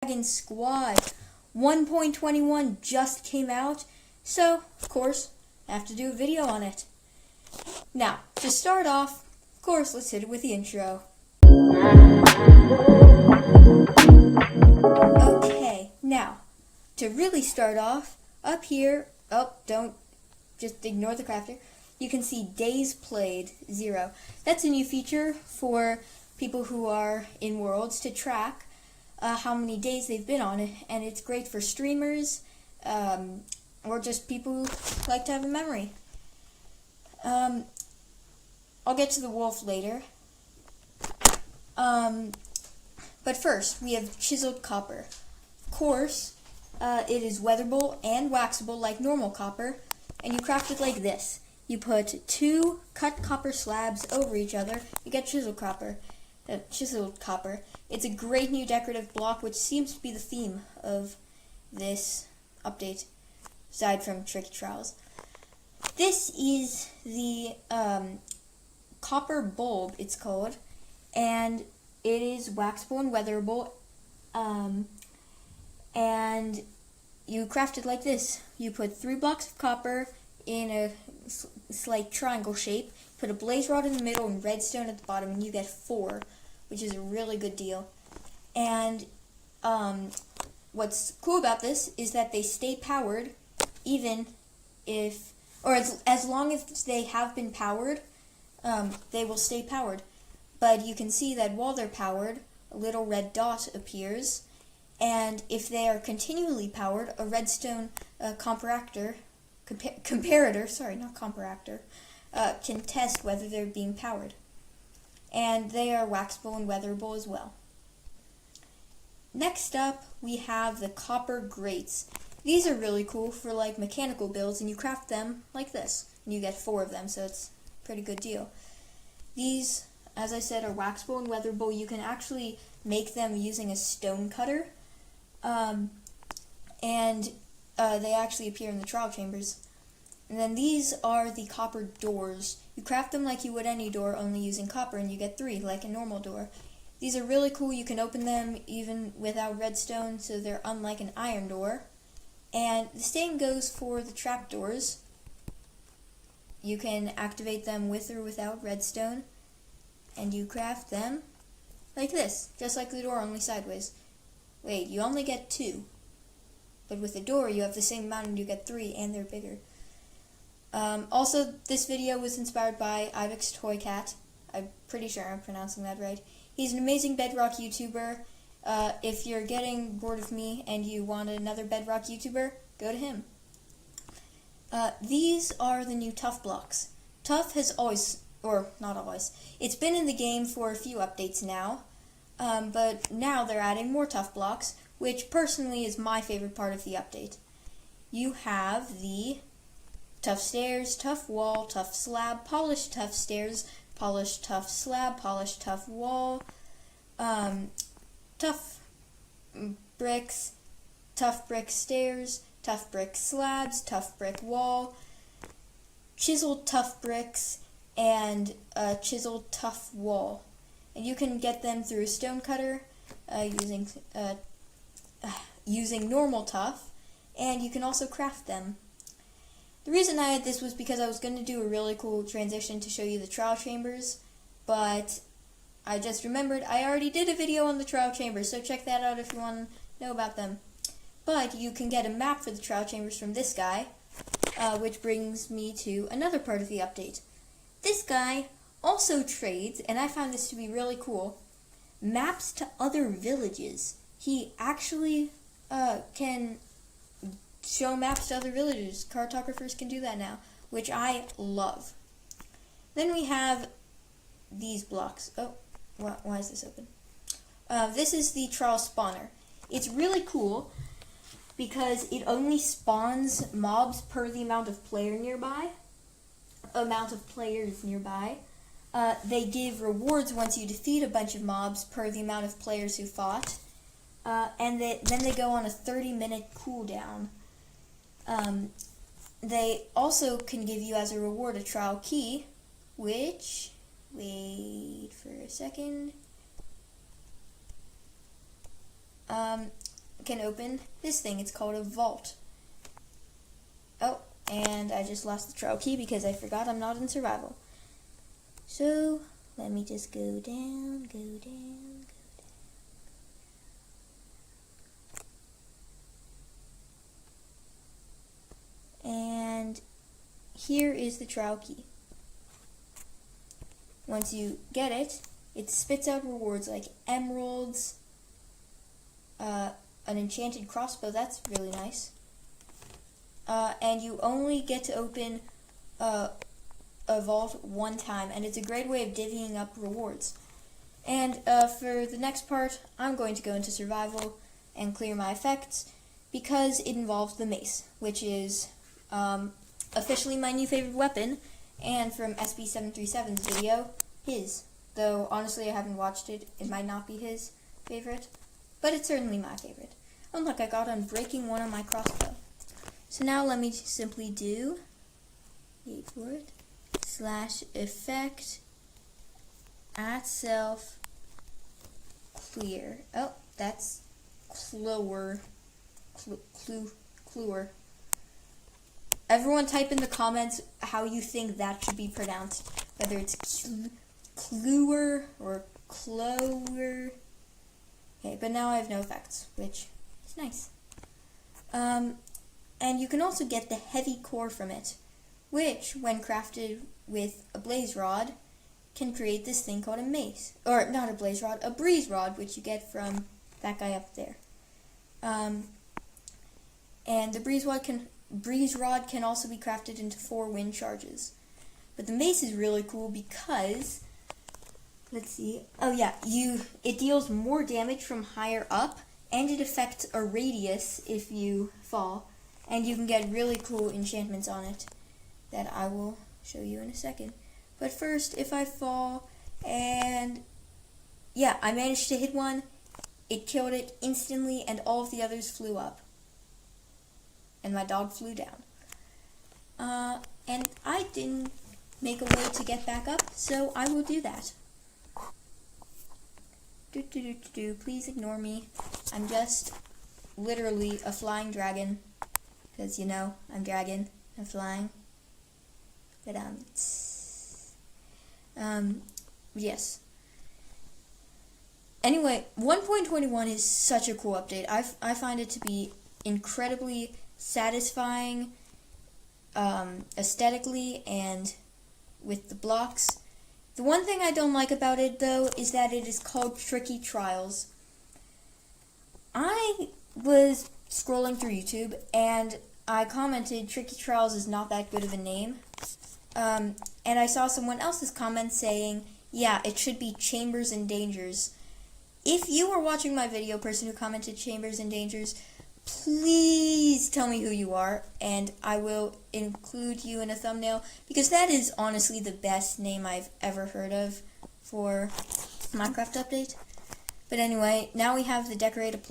Dragon Squad 1.21 just came out, so of course I have to do a video on it. Now, to start off, of course, let's hit it with the intro. Okay, now, to really start off, up here, just ignore the crafter, you can see days played, 0. That's a new feature for people who are in Worlds to track how many days they've been on it, and it's great for streamers, or just people who like to have a memory. I'll get to the wolf later. But first, we have chiseled copper. Of course, it is weatherable and waxable like normal copper, and you craft it like this. You put 2 cut copper slabs over each other, you get chiseled copper. It's a great new decorative block, which seems to be the theme of this update, aside from Tricky Trials. This is the copper bulb, it's called, and it is waxable and weatherable, and you craft it like this. You put 3 blocks of copper in a slight triangle shape, put a blaze rod in the middle and redstone at the bottom, and you get 4, which is a really good deal. And what's cool about this is that they stay powered even if, or as long as they have been powered, they will stay powered. But you can see that while they're powered, a little red dot appears, and if they are continually powered, a redstone comparator can test whether they're being powered. And they are waxable and weatherable as well. Next up, we have the copper grates. These are really cool for like mechanical builds, and you craft them like this, and you get 4 of them, so it's a pretty good deal. These, as I said, are waxable and weatherable. You can actually make them using a stone cutter, and they actually appear in the trial chambers. And then these are the copper doors. You craft them like you would any door, only using copper, and you get 3, like a normal door. These are really cool. You can open them even without redstone, so they're unlike an iron door. And the same goes for the trapdoors. You can activate them with or without redstone, and you craft them like this, just like the door, only sideways. Wait, you only get 2. But with the door, you have the same amount and you get 3, and they're bigger. Also, this video was inspired by ibxtoycat. I'm pretty sure I'm pronouncing that right. He's an amazing Bedrock YouTuber. If you're getting bored of me and you want another Bedrock YouTuber, go to him. These are the new Tuff blocks. Tuff has always, or not always, it's been in the game for a few updates now, but now they're adding more Tuff blocks, which personally is my favorite part of the update. You have the Tuff stairs, Tuff wall, Tuff slab, polished Tuff stairs, polished Tuff slab, polished Tuff wall, Tuff bricks, Tuff brick stairs, Tuff brick slabs, Tuff brick wall, chiseled Tuff bricks, and chiseled Tuff wall. And you can get them through a stone cutter using normal Tuff, and you can also craft them. The reason I had this was because I was going to do a really cool transition to show you the trial chambers, but I just remembered I already did a video on the trial chambers, so check that out if you want to know about them. But you can get a map for the trial chambers from this guy, which brings me to another part of the update. This guy also trades, and I found this to be really cool, maps to other villages. He actually can show maps to other villages. Cartographers can do that now, which I love. Then we have these blocks. Oh, why is this open? This is the trial spawner. It's really cool because it only spawns mobs per the amount of players nearby. They give rewards once you defeat a bunch of mobs per the amount of players who fought. And then they go on a 30-minute cooldown. They also can give you as a reward a trial key, which, wait for a second, can open this thing. It's called a vault. Oh, and I just lost the trial key because I forgot I'm not in survival. So, let me just go down, go down, go down. And here is the trial key. Once you get it, it spits out rewards like emeralds, an enchanted crossbow, that's really nice. And you only get to open a vault one time, and it's a great way of divvying up rewards. And for the next part, I'm going to go into survival and clear my effects because it involves the mace, which is officially my new favorite weapon, and from SB737's video, his. Though, honestly, I haven't watched it. It might not be his favorite, but it's certainly my favorite. Oh, look, I got on breaking one on my crossbow. So now let me simply do, wait for it, /effect @self clear. Oh, that's cluer. Everyone type in the comments how you think that should be pronounced, whether it's cluer or clower. Okay, but now I have no effects, which is nice. And you can also get the heavy core from it, which, when crafted with a blaze rod, can create this thing called a mace. Or, not a blaze rod, a breeze rod, which you get from that guy up there. And the breeze rod can also be crafted into 4 wind charges. But the mace is really cool because, let's see, oh yeah, it deals more damage from higher up, and it affects a radius if you fall. And you can get really cool enchantments on it that I will show you in a second. But first, if I fall, and yeah, I managed to hit one, it killed it instantly, and all of the others flew up. And my dog flew down. And I didn't make a way to get back up, so I will do that. Please ignore me. I'm just literally a flying dragon. Because, you know, I'm dragon, I'm flying. But, yes. Anyway, 1.21 is such a cool update. I find it to be incredibly satisfying, aesthetically, and with the blocks. The one thing I don't like about it, though, is that it is called Tricky Trials. I was scrolling through YouTube, and I commented Tricky Trials is not that good of a name. And I saw someone else's comment saying, yeah, it should be Chambers and Dangers. If you are watching my video, person who commented Chambers and Dangers, please tell me who you are, and I will include you in a thumbnail, because that is honestly the best name I've ever heard of for Minecraft update. But anyway, now we have the decorated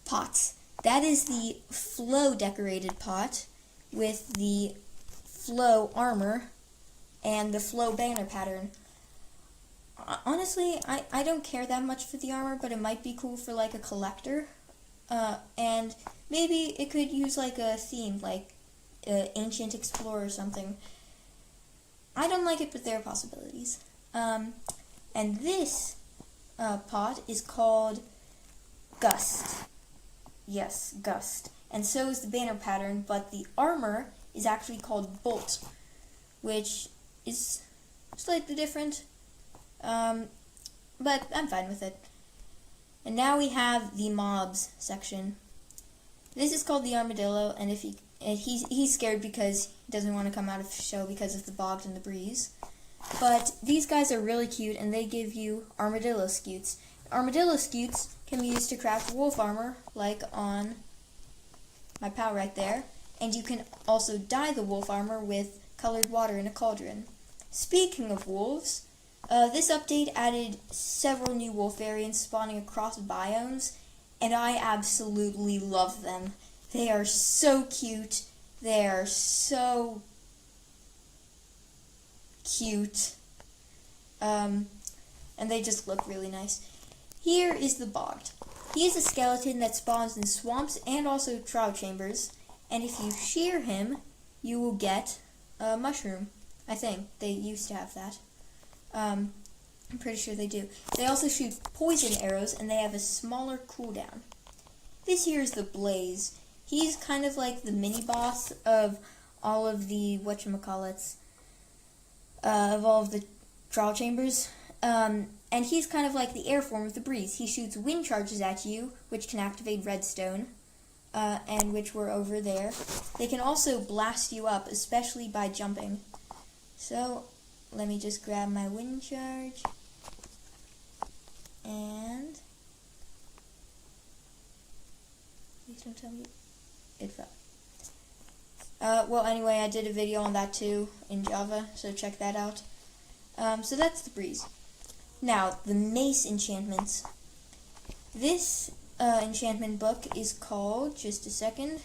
pots. That is the flow decorated pot with the flow armor and the flow banner pattern. Honestly, I don't care that much for the armor, but it might be cool for like a collector. And maybe it could use like a theme, like Ancient Explorer or something. I don't like it, but there are possibilities. And this pot is called Gust. Yes, Gust. And so is the banner pattern, but the armor is actually called Bolt, which is slightly different. But I'm fine with it. And now we have the mobs section. This is called the armadillo, and he's scared because he doesn't want to come out of the show because of the bogs and the breeze. But these guys are really cute, and they give you armadillo scutes. Armadillo scutes can be used to craft wolf armor, like on my pal right there. And you can also dye the wolf armor with colored water in a cauldron. Speaking of wolves, this update added several new wolf variants spawning across biomes, and I absolutely love them. They are so cute. They are so cute. And they just look really nice. Here is the bogged. He is a skeleton that spawns in swamps and also trial chambers, and if you shear him, you will get a mushroom. I think they used to have that. I'm pretty sure they do. They also shoot poison arrows, and they have a smaller cooldown. This here is the Blaze. He's kind of like the mini-boss of all of the, whatchamacallits, of all of the trial chambers. And he's kind of like the air form of the Breeze. He shoots wind charges at you, which can activate redstone, and which were over there. They can also blast you up, especially by jumping. So, let me just grab my wind charge. And please don't tell me it fell. Well, anyway, I did a video on that too in Java, so check that out. So that's the Breeze. Now, the Mace Enchantments. This enchantment book is called, just a second,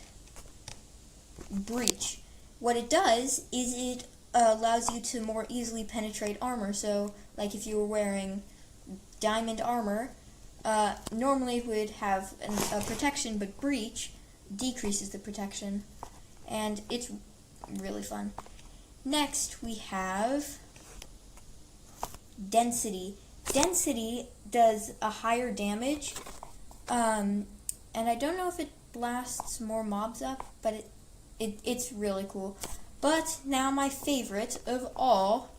Breach. What it does is it allows you to more easily penetrate armor. So, like if you were wearing diamond armor, normally it would have a protection, but Breach decreases the protection, and it's really fun. Next, we have Density. Density does a higher damage, and I don't know if it blasts more mobs up, but it's really cool. But now my favorite of all,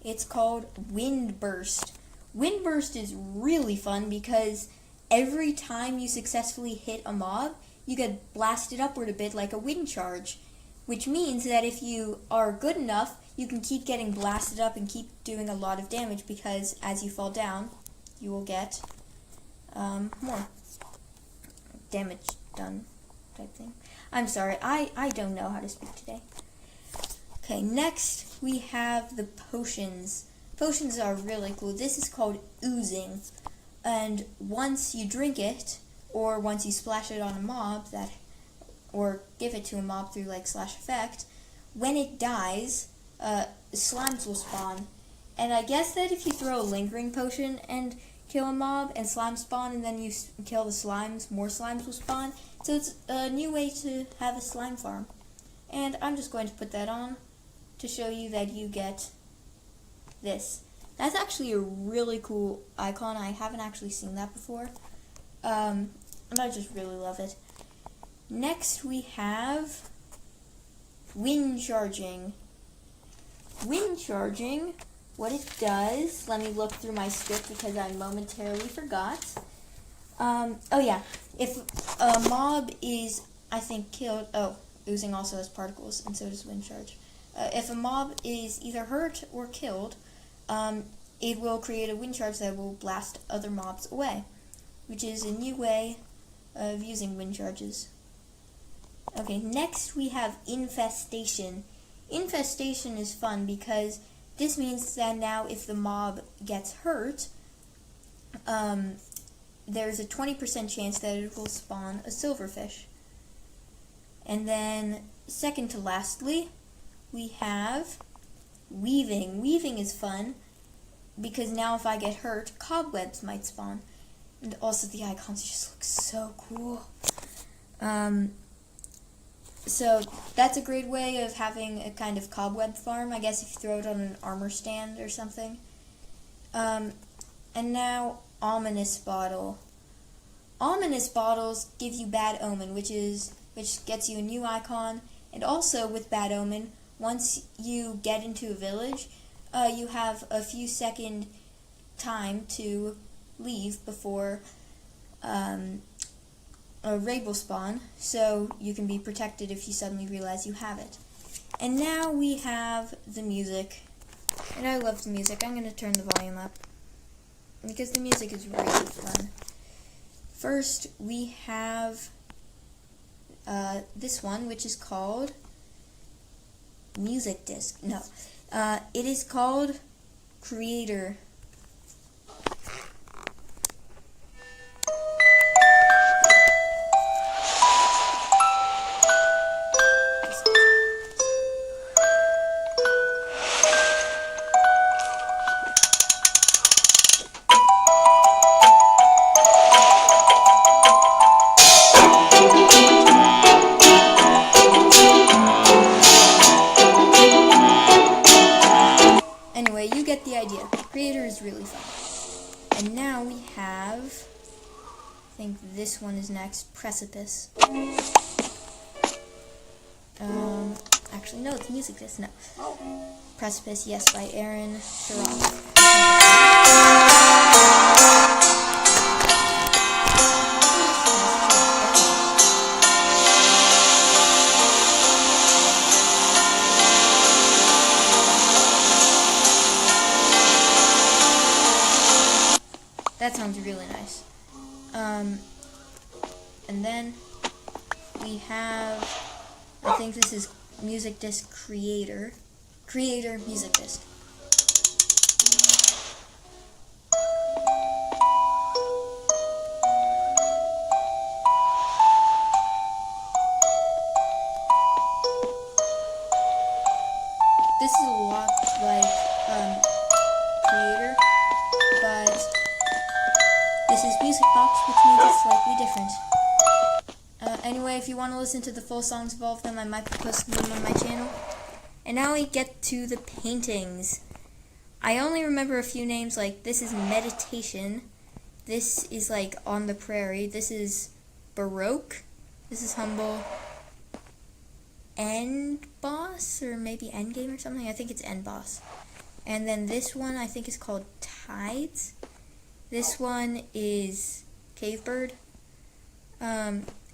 it's called Windburst. Windburst is really fun because every time you successfully hit a mob, you get blasted upward a bit like a wind charge, which means that if you are good enough, you can keep getting blasted up and keep doing a lot of damage, because as you fall down, you will get more damage done type thing. I'm sorry, I don't know how to speak today. Okay, next we have the potions. Potions are really cool. This is called Oozing, and once you drink it, or once you splash it on a mob, or give it to a mob through like slash effect, when it dies, slimes will spawn. And I guess that if you throw a lingering potion and kill a mob and slimes spawn, and then you kill the slimes, more slimes will spawn. So it's a new way to have a slime farm. And I'm just going to put that on to show you that you get this. That's actually a really cool icon. I haven't actually seen that before. And I just really love it. Next we have Wind Charging. Wind Charging, what it does, let me look through my script because I momentarily forgot. Oh yeah, if a mob is, I think, killed, Oozing also has particles, and so does Wind Charge. If a mob is either hurt or killed, it will create a wind charge that will blast other mobs away, which is a new way of using wind charges. Okay, next we have Infestation. Infestation is fun because this means that now if the mob gets hurt, there's a 20% chance that it will spawn a silverfish. And then, second to lastly, we have Weaving. Weaving is fun because now if I get hurt, cobwebs might spawn. And also the icons just look so cool. So that's a great way of having a kind of cobweb farm, I guess, if you throw it on an armor stand or something. And now, Ominous Bottle. Ominous Bottles give you Bad Omen, which gets you a new icon. And also with Bad Omen, once you get into a village, you have a few second time to leave before a raid will spawn, so you can be protected if you suddenly realize you have it. And now we have the music. And I love the music. I'm going to turn the volume up because the music is really fun. First, we have this one, which is called Music Disc. No, it is called Creator. have, I think this one is next, Precipice. Actually, no, it's music disc, no. Precipice, yes, by Aaron Sharoff. That sounds really nice. And then we have, I think this is Music Disc Creator Music Disc. This is a lot like Creator, but this is Music Box, which means it's slightly different. Anyway, if you want to listen to the full songs of all of them, I might post them on my channel. And now we get to the paintings. I only remember a few names, like this is Meditation. This is like On the Prairie. This is Baroque. This is Humble. End Boss, or maybe Endgame or something. I think it's End Boss. And then this one I think is called Tides. This one is Cave Bird.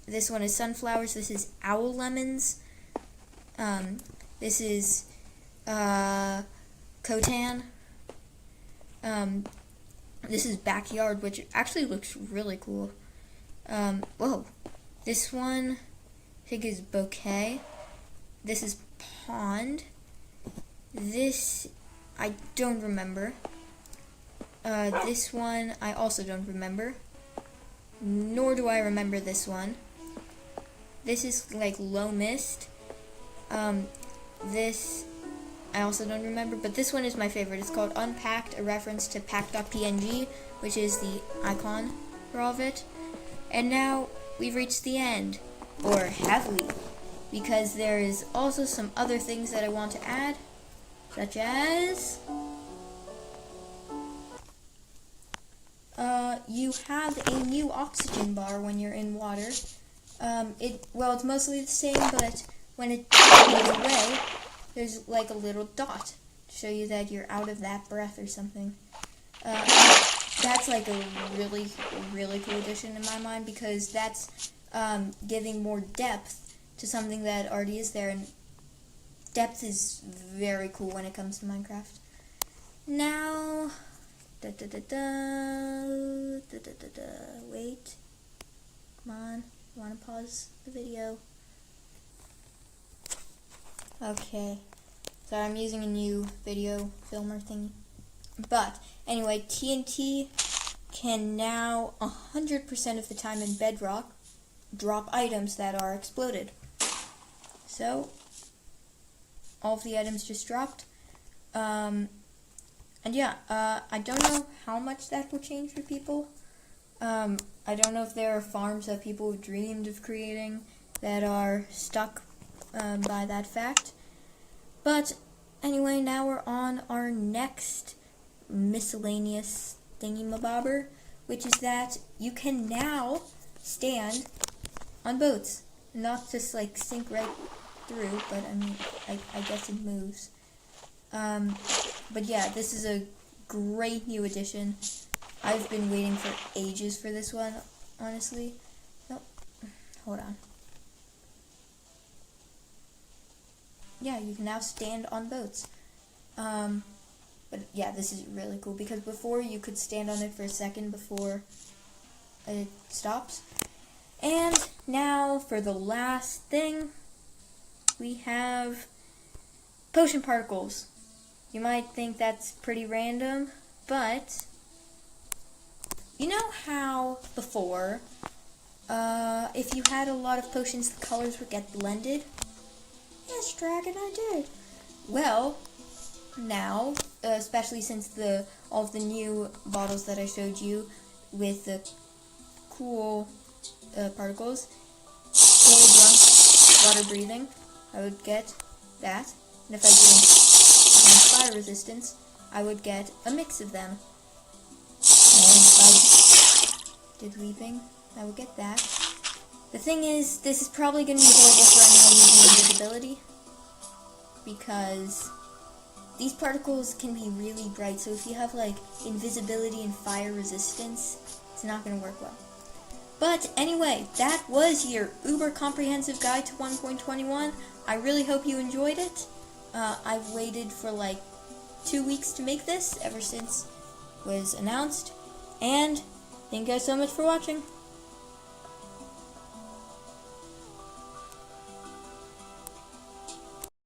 This one is Sunflowers. This is Owl Lemons. This is Cotan. This is Backyard, which actually looks really cool. Whoa. This one I think is Bouquet. This is Pond. This I don't remember. This one I also don't remember. Nor do I remember this one. This is like Low Mist. This I also don't remember, but this one is my favorite. It's called Unpacked, a reference to pack.png, which is the icon for all of it. And now we've reached the end. Or have we? Because there is also some other things that I want to add, such as you have a new oxygen bar when you're in water. It's mostly the same, but when it goes away, there's like a little dot to show you that you're out of that breath or something. That's like a really, really cool addition in my mind, because that's giving more depth to something that already is there, and depth is very cool when it comes to Minecraft. Now, wait, come on, I want to pause the video. Okay, sorry, I'm using a new video filmer thingy. But anyway, TNT can now 100% of the time in Bedrock drop items that are exploded. So all of the items just dropped. And yeah, I don't know how much that will change for people. I don't know if there are farms that people have dreamed of creating that are stuck by that fact. But anyway, now we're on our next miscellaneous thingy-mabobber, which is that you can now stand on boats. Not just like sink right through, but I mean, I guess it moves. But yeah, this is a great new addition. I've been waiting for ages for this one, honestly. Nope. Hold on. Yeah, you can now stand on boats. But yeah, this is really cool, because before you could stand on it for a second before it stops. And now for the last thing, we have potion particles. You might think that's pretty random, but you know how before, if you had a lot of potions, the colors would get blended? Yes, Dragon, I did. Well, now, especially since all of the new bottles that I showed you with the cool particles, stay drunk, water breathing, I would get that. And if I drink fire resistance, I would get a mix of them. And by did weeping. I will get that. The thing is, this is probably going to be horrible for anyone using invisibility, because these particles can be really bright, so if you have like invisibility and fire resistance, it's not going to work well. But anyway, that was your uber-comprehensive guide to 1.21. I really hope you enjoyed it. I've waited for like 2 weeks to make this, ever since it was announced. And thank you guys so much for watching.